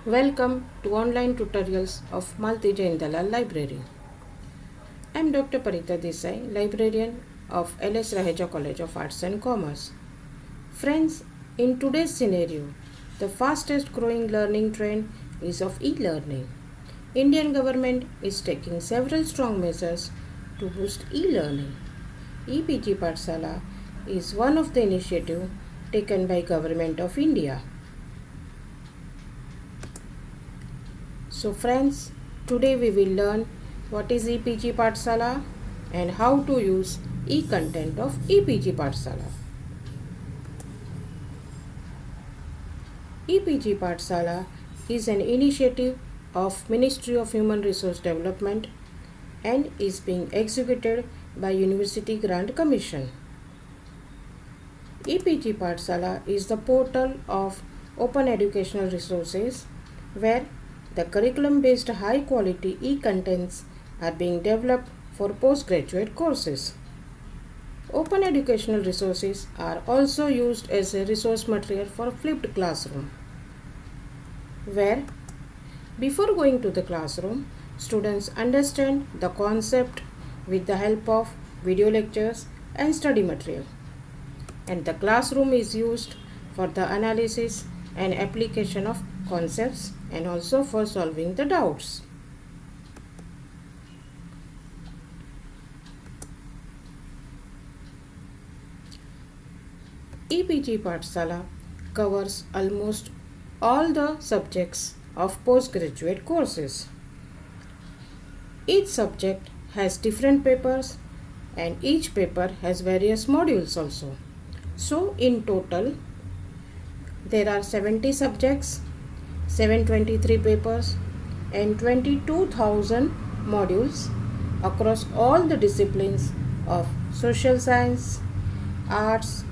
Welcome to online tutorials of Malti Jain Dalal Library. I am Dr. Parita Desai, librarian of LS Raheja College of Arts and Commerce. Friends, in today's scenario, the fastest growing learning trend is of e-learning. Indian government is taking several strong measures to boost e-learning. EPG Pathshala is one of the initiatives taken by Government of India. So friends, today we will learn what is EPG Pathshala and how to use e-content of EPG Pathshala. EPG Pathshala is an initiative of Ministry of Human Resource Development and is being executed by University Grant Commission. EPG Pathshala is the portal of open educational resources where the curriculum-based high-quality e-contents are being developed for postgraduate courses. Open educational resources are also used as a resource material for flipped classroom, where before going to the classroom, students understand the concept with the help of video lectures and study material. And the classroom is used for the analysis and application of concepts and also for solving the doubts. EPG Pathshala covers almost all the subjects of postgraduate courses. Each subject has different papers and each paper has various modules also. So in total there are 70 subjects, 723 papers and 22,000 modules across all the disciplines of social science, arts,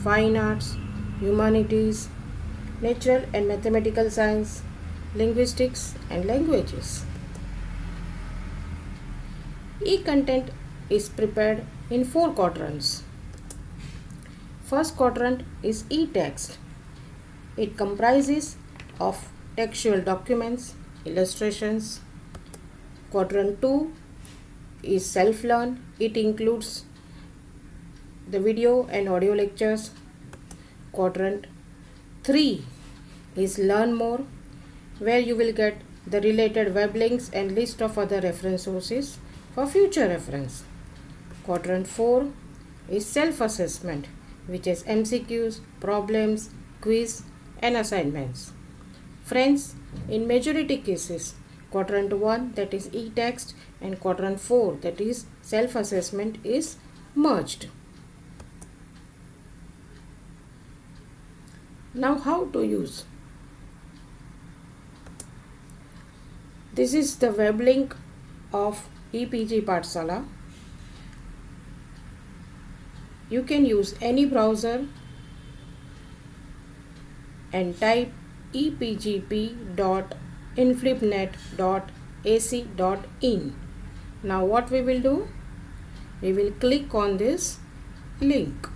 fine arts, humanities, natural and mathematical science, linguistics and languages. E-content is prepared in 4 quadrants. First quadrant is e-text. It comprises of textual documents, illustrations. Quadrant 2 is self-learn. It includes the video and audio lectures. Quadrant 3 is learn more, where you will get the related web links and list of other reference sources for future reference. Quadrant 4 is self-assessment, which is MCQs, problems, quiz and assignments. Friends, in majority cases, quadrant 1, that is e-text, and quadrant 4, that is self-assessment, is merged. Now how to use? This is the web link of EPG Pathshala. You can use any browser and type epgp.inflipnet.ac.in. Now what we will do? We will click on this link.